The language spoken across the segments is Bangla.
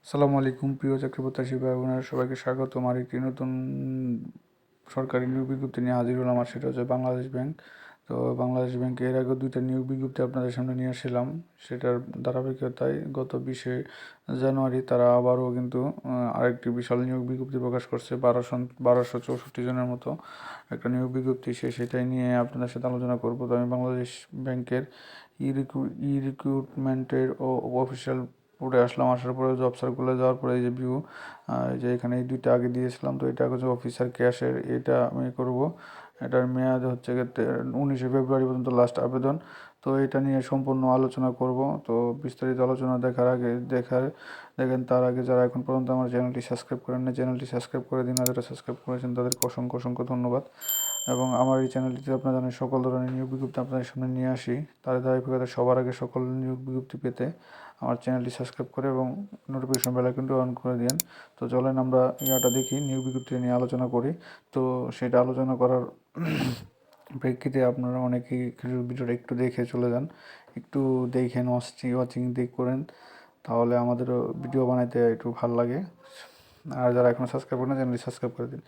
আসসালামু আলাইকুম প্রিয় চাকরি প্রত্যাশী ভাই বোনেরা, সবাইকে স্বাগতম। আর একটি নতুন সরকারি নিয়োগ বিজ্ঞপ্তি নিয়ে হাজির হলাম, আর সেটা হচ্ছে বাংলাদেশ ব্যাংক। তো বাংলাদেশ ব্যাংকে এর আগে দুইটা নিয়োগ বিজ্ঞপ্তি আপনাদের সামনে নিয়ে আসছিলাম। সেটার ধারাবাহিকতায় গত 20শে জানুয়ারি তারা আবারও কিন্তু আরেকটি বিশাল নিয়োগ বিজ্ঞপ্তি প্রকাশ করছে। 1264 জনের মতো একটা নিয়োগ বিজ্ঞপ্তি, সেটাই নিয়ে আপনাদের সাথে আলোচনা করবো। তো আমি বাংলাদেশ ব্যাংকের রিক্রুটমেন্টের অফিসিয়াল পড়ে আসলাম। আসার পরে জব সার্কুলার যাওয়ার পরে এই যে ভিউ, যে এখানে এই দুইটা আগে দিয়েছিলাম, তো এটা হচ্ছে অফিসার ক্যাশের, এটা আমি করব। এটার মেয়াদ হচ্ছে 19শে ফেব্রুয়ারি পর্যন্ত লাস্ট আবেদন। তো এটা নিয়ে সম্পূর্ণ আলোচনা করব। তো বিস্তারিত আলোচনা দেখেন তার আগে যারা এখন পর্যন্ত আমার চ্যানেলটি সাবস্ক্রাইব করেন না, চ্যানেলটি সাবস্ক্রাইব করে দিন। আর যারা সাবস্ক্রাইব করেছেন তাদেরকে অসংখ্য অসংখ্য ধন্যবাদ। এবং আমার এই চ্যানেলটিতে আপনারা জানেন সকল ধরনের নিয়োগ বিজ্ঞপ্তি আপনাদের সামনে নিয়ে আসি। তার ধারাবাহিকতায় সবার আগে সকল নিয়োগ বিজ্ঞপ্তি পেতে আমার চ্যানেলটি সাবস্ক্রাইব করে এবং নোটিফিকেশন বেল আইকনটি অন করে দিন। তো চলেন আমরা দেখি, নিয়োগ বিজ্ঞপ্তি নিয়ে আলোচনা করি। তো সেটা আলোচনা করার প্রেক্ষিতে আপনারা অনেকেই ভিডিওটা একটু দেখে চলে যান, একটু দেখেন, ওয়াচিং করেন, তাহলে আমাদেরও ভিডিও বানাইতে একটু ভালো লাগে। আর যারা এখনও সাবস্ক্রাইব করেন না, চ্যানেলটি সাবস্ক্রাইব করে দিন।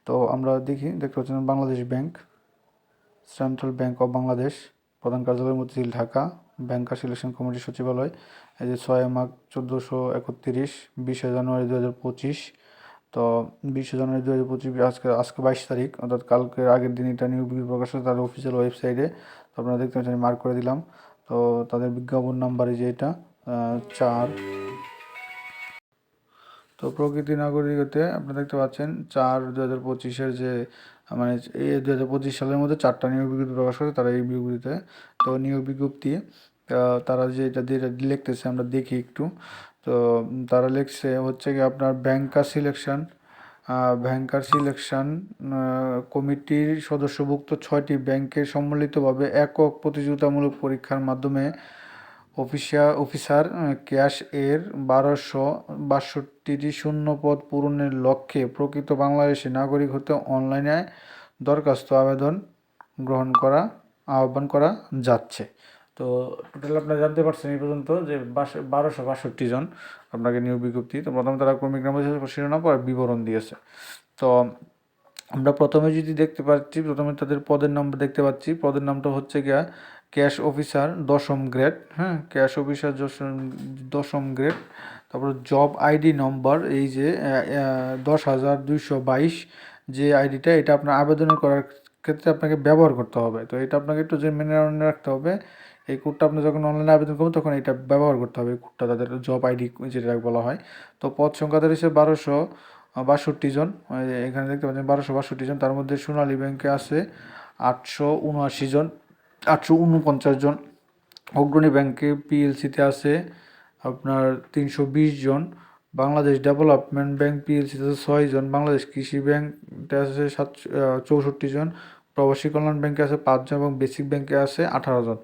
তো আমরা দেখতে পাচ্ছেন Bangladesh bank, central bank of Bangladesh, প্রধান কার্যালয় মতিঝিল, ঢাকা। ব্যাংকার সিলেকশন কমিটি সচিবালয়, এই যে 6 মার্চ 1431, 20শে জানুয়ারি 2025। তো 20শে জানুয়ারি 2025, আজকে 22 তারিখ, অর্থাৎ কালকের আগের দিন এটা নিয়োগ বিজ্ঞপ্তি প্রকাশ হয় তার অফিসিয়াল ওয়েবসাইটে। তো আপনারা দেখতে পাচ্ছেন, মার্ক করে দিলাম। তো তাদের বিজ্ঞাপন নাম্বারে যে এটা 4। তো প্রকৃতি নাগরিকতে আপনারা দেখতে পাচ্ছেন 4/2025 যে মানে এই 2025 সালের মধ্যে 4টা নিয়োগ বিজ্ঞপ্তি প্রকাশ করে তারা এই বিজ্ঞপ্তিতে। তো নিয়োগ বিজ্ঞপ্তি তারা যে এটা লিখতেছে আমরা দেখি একটু। তো তারা লিখছে হচ্ছে কি আপনার ব্যাংকার সিলেকশন কমিটির সদস্যভুক্ত 6টি ব্যাংকের সম্মিলিতভাবে একক প্রতিযোগিতামূলক পরীক্ষার মাধ্যমে অফিসার ক্যাশ এর 1262টি শূন্য পদ পূরণের লক্ষ্যে প্রকৃত বাংলাদেশি নাগরিক হতে অনলাইনে দরখাস্ত আহ্বান করা যাচ্ছে। তো টোটাল আপনারা জানতে পারছেন এই পর্যন্ত যে 1262 জন আপনাকে নিয়োগ বিজ্ঞপ্তি। তো প্রথমে তারা ক্রমিক নাম শিরোনাম আর বিবরণ দিয়েছে। তো আমরা প্রথমে যদি দেখতে পাচ্ছি, প্রথমে তাদের পদের নাম দেখতে পাচ্ছি। পদের নামটা হচ্ছে গিয়া ক্যাশ অফিসার 10ম গ্রেড, হ্যাঁ, ক্যাশ অফিসার 10ম গ্রেড। তারপর জব আইডি নম্বর এই যে 10,222 যে আইডিটা, এটা আপনার আবেদন করার ক্ষেত্রে আপনাকে ব্যবহার করতে হবে। তো এটা আপনাকে একটু যে মেনে রাখতে হবে। এই কোডটা আপনি যখন অনলাইনে আবেদন করবেন তখন এটা ব্যবহার করতে হবে, এই কোডটা, তাদের জব আইডি যেটা বলা হয়। তো পদ সংখ্যা তাদের হিসেবে 1262 জন। এখানে দেখতে পাচ্ছেন 1262 জন। তার মধ্যে সোনালী ব্যাংকে আছে 879 জন, 849 জন। অগ্রণী ব্যাংকে পিএলসিতে আছে আপনার 320 জন। বাংলাদেশ ডেভেলপমেন্ট ব্যাংক পিএলসিতে আছে 6 জন। বাংলাদেশ কৃষি ব্যাংকে আছে 64 জন। প্রবাসী কল্যাণ ব্যাংকে আছে 5 জন এবং বেসিক ব্যাংকে আছে 18 জন।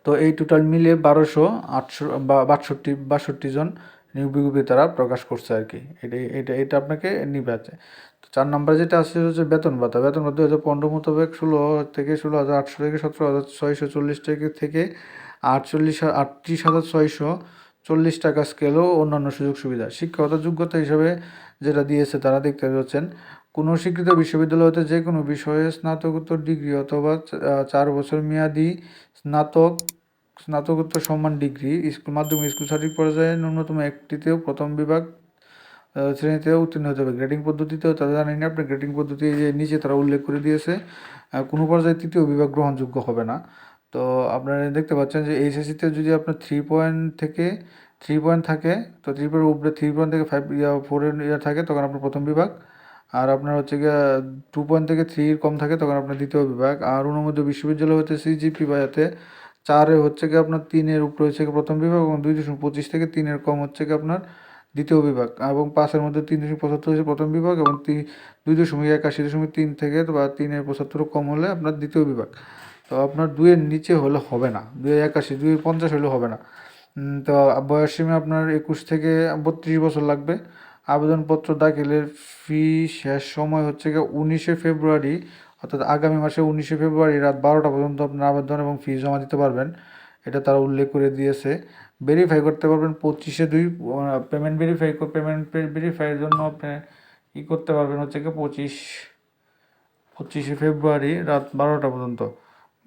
তো এই টোটাল মিলে 1262 জন নিয়োগ বিজ্ঞপ্তি তারা প্রকাশ করছে আর কি। এটা আপনাকে নিবে আছে। তো 4 নম্বরে যেটা আছে হচ্ছে বেতন ভাতা। 2015 মোতাবেক 16,800 থেকে 17,640 টাকা থেকে 38,640 টাকা স্কেলও অন্যান্য সুযোগ সুবিধা। শিক্ষাগত যোগ্যতা হিসাবে যেটা দিয়েছে তারা দেখতে পাচ্ছেন, কোনো স্বীকৃত বিশ্ববিদ্যালয় হতে যে কোনো বিষয়ে স্নাতকোত্তর ডিগ্রি অথবা 4 বছর মেয়াদি স্নাতকোত্তর সম্মান ডিগ্রি, মাধ্যমিক স্কুল সার্টিফিকেট পর্যায়ে ন্যূনতম একটিতেও প্রথম বিভাগ শ্রেণীতেও উত্তীর্ণ হতে হবে। গ্রেডিং পদ্ধতিতেও তারা জানেন না, আপনার গ্রেডিং পদ্ধতি যে নিচে তারা উল্লেখ করে দিয়েছে, কোনো পর্যায়ে 3য় বিভাগ গ্রহণযোগ্য হবে না। তো আপনারা দেখতে পাচ্ছেন যে এইচএসসিতে যদি আপনার 3 পয়েন্ট থাকে, তো 3 পয়েন্টের উপরে 3 পয়েন্ট থেকে 4 থাকে তখন আপনার প্রথম বিভাগ। আর আপনার হচ্ছে গিয়ে 2 পয়েন্ট থেকে 3 কম থাকে তখন আপনার দ্বিতীয় বিভাগ। আর অনুমোদিত বিশ্ববিদ্যালয় হতে সিজিপি বা এতে 4 হচ্ছে গিয়ে আপনার 3 উপরে হচ্ছে গিয়ে প্রথম বিভাগ এবং 2.25 থেকে 3 কম হচ্ছে গিয়ে আপনার দ্বিতীয় বিভাগ এবং 5 মধ্যে 3.75 হচ্ছে প্রথম বিভাগ এবং 2.81.3 থেকে বা 3.75 কম হলে আপনার দ্বিতীয় বিভাগ। তো আপনার 2 নিচে হলে হবে না, 2.81 2.50 হলে হবে না। তো বয়সসীমা আপনার 21 থেকে 32 বছর লাগবে। আবেদনপত্র দাখিলের শেষ সময় হচ্ছে গিয়ে 19শে ফেব্রুয়ারি, অর্থাৎ আগামী মাসে 19শে ফেব্রুয়ারি রাত 12টা পর্যন্ত আপনার আবেদন এবং ফি জমা দিতে পারবেন। এটা তারা উল্লেখ করে দিয়েছে। ভেরিফাই করতে পারবেন 25/2। পেমেন্ট ভেরিফাইয়ের জন্য আপনি ই করতে পারবেন হচ্ছে কি 25শে ফেব্রুয়ারি রাত 12টা পর্যন্ত।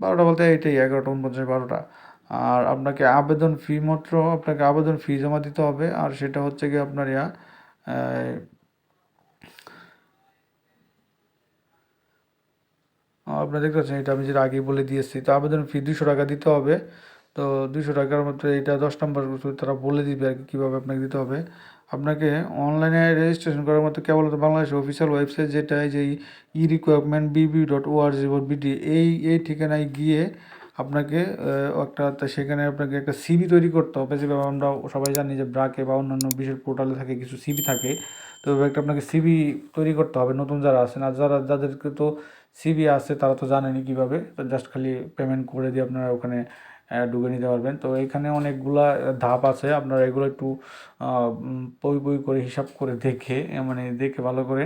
12টা বলতে এইটাই 11টা 49 12টা। আর আপনাকে আবেদন ফি জমা দিতে হবে। আর সেটা হচ্ছে কি আপনার আপনারা দেখতে পাচ্ছেন, এটা আমি যেটা আগেই বলে দিয়েছি। তো আবেদন ফি 200 টাকা দিতে হবে। তো 200 টাকার মধ্যে এটা 10 নম্বর তারা বলে দিবে আর কি কীভাবে আপনাকে দিতে হবে। আপনাকে অনলাইনে রেজিস্ট্রেশন করার মতো কেবল বাংলাদেশের অফিসিয়াল ওয়েবসাইট, যেটা যে ই-রিক্রুটমেন্ট BB.org/BD, এই ঠিকানায় গিয়ে আপনাকে সেখানে আপনাকে একটা সিভি তৈরি করতে হবে। যেভাবে আমরা সবাই জানি যে ব্রাকে বা অন্যান্য বিশেষ পোর্টালে থাকে কিছু সিভি থাকে, তো একটা আপনাকে সিভি তৈরি করতে হবে নতুন যারা আছেন। আর যাদেরকে তো সিভি আছে তারা তো জানেনই কীভাবে, তো জাস্ট খালি পেমেন্ট করে দিয়ে আপনারা ওখানে ঢুকে নিতে পারবেন। তো এখানে অনেকগুলা ধাপ আছে, আপনারা এগুলো একটু বই করে হিসাব করে দেখে দেখে ভালো করে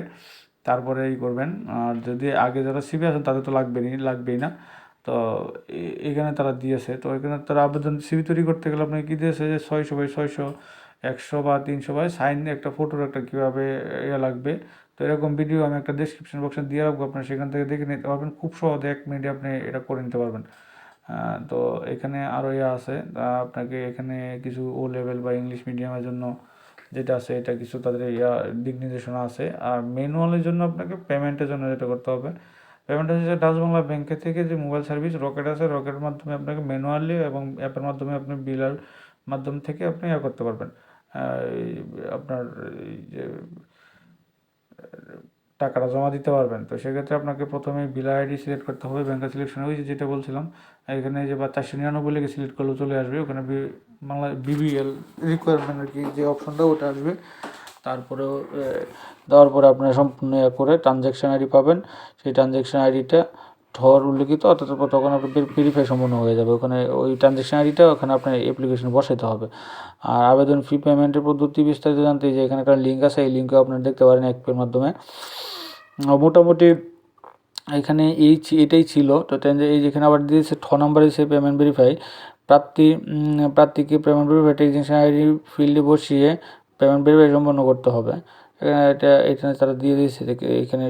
তারপরে করবেন। আর যদি আগে যারা সিভি আছেন তাদের তো লাগবেই না। তো এখানে তারা দিয়েছে, তো এখানে তারা আবেদন সিভি তৈরি করতে গেলে আপনাকে কী দিয়েছে যে 600x600, 100 বা 300 বাই সাইন একটা ফটোর একটা কীভাবে লাগবে। তো এরকম ভিডিও আমি একটা ডেসক্রিপশন বক্সে দিয়ে রাখবো, আপনার সেখান থেকে দেখে নিতে পারবেন। খুব সহজে 1 মিনিটে আপনি এটা করে নিতে পারবেন। তো এখানে আরও আছে, আপনাকে এখানে কিছু ও লেভেল বা ইংলিশ মিডিয়ামের জন্য যেটা আছে এটা কিছু তাদের দিক নির্দেশনা আছে। আর ম্যানুয়ালের জন্য আপনাকে পেমেন্টের জন্য যেটা করতে হবে, পেমেন্ট হচ্ছে ডাচ বাংলা ব্যাংকের থেকে যে মোবাইল সার্ভিস রকেট আছে, রকেটের মাধ্যমে আপনাকে ম্যানুয়ালি এবং অ্যাপের মাধ্যমে আপনি বিলার মাধ্যম থেকে আপনি করতে পারবেন। আপনার যে টাকাটা জমা দিতে পারবেন। তো সেক্ষেত্রে আপনাকে প্রথমে বিলা আইডি সিলেক্ট করতে হবে, ব্যাংকের সিলেকশন ওই যেটা বলছিলাম এখানে যে বা 499 লিখে সিলেক্ট করলে চলে আসবে। ওখানে বাংলা BBL রিকোয়ারমেন্ট আর কি যে অপশনটা ওটা আসবে। তারপরেও দেওয়ার পরে আপনারা সম্পূর্ণ করে ট্রানজ্যাকশান আইডি পাবেন। সেই ট্রানজ্যাকশান আইডিটা ঠর উল্লিখিত, অর্থাৎ তখন আপনার ভেরিফাই সম্পূর্ণ হয়ে যাবে। ওখানে ওই ট্রানজ্যাকশান আইডিটা ওখানে আপনার অ্যাপ্লিকেশন বসাতে হবে। আর আবেদন ফি পেমেন্টের পদ্ধতি বিস্তারিত জানতে যে এখানে একটা লিঙ্ক আছে, এই লিঙ্কে আপনারা দেখতে পারেন অ্যাপের মাধ্যমে। মোটামুটি এখানে এটাই ছিল। তো এই যেখানে আবার দিয়েছে 6 নম্বরে সে পেমেন্ট ভেরিফাই, প্রার্থীকে পেমেন্ট ভেরিফাই ট্রানজ্যাকশান আইডি ফিল্ডে বসিয়ে পেমেন্ট ভেরিফাই সম্পন্ন করতে হবে। এখানে তারা দিয়ে দিয়েছে। এখানে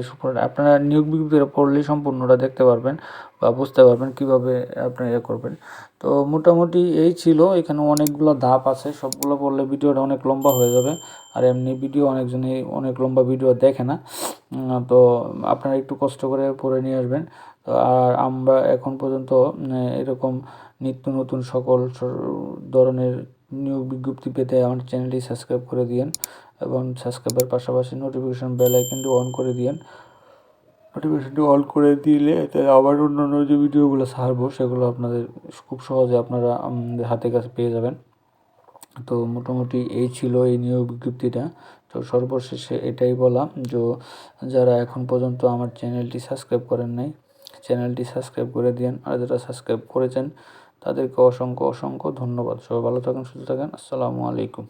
আপনারা নিয়োগ বিজ্ঞপ্তিটা পড়লেই সম্পূর্ণটা দেখতে পারবেন বা বুঝতে পারবেন কীভাবে আপনারা করবেন। তো মোটামুটি এই ছিল। এখানে অনেকগুলো ধাপ আছে, সবগুলো পড়লে ভিডিওটা অনেক লম্বা হয়ে যাবে। আর এমনি ভিডিও অনেকজনই অনেক লম্বা ভিডিও দেখে না, তো আপনারা একটু কষ্ট করে পড়ে নিয়ে আসবেন। তো আর আমরা এখন পর্যন্ত এরকম নিত্য নতুন সকল ধরনের নিয়োগ বিজ্ঞপ্তি পেতে আমার চ্যানেলটি সাবস্ক্রাইব করে দিন এবং সাবস্ক্রাইবের পাশাপাশি নোটিফিকেশন বেল আইকনটি অন করে দিন। নোটিফিকেশনটি অন করে দিলে এতে আবার অন্যান্য যে ভিডিওগুলো ছাড়বো সেগুলো আপনাদের খুব সহজে আপনারা হাতে কাছে পেয়ে যাবেন। তো মোটামুটি এই ছিল এই নিয়োগ বিজ্ঞপ্তিটা। তো সর্বশেষে এটাই বলা যে যারা এখন পর্যন্ত আমার চ্যানেলটি সাবস্ক্রাইব করেন নাই, চ্যানেলটি সাবস্ক্রাইব করে দিন। আর যারা সাবস্ক্রাইব করেছেন তাদেরকে অসংখ্য ধন্যবাদ। সবাই ভালো থাকেন, সুস্থ থাকেন। আসসালামু আলাইকুম।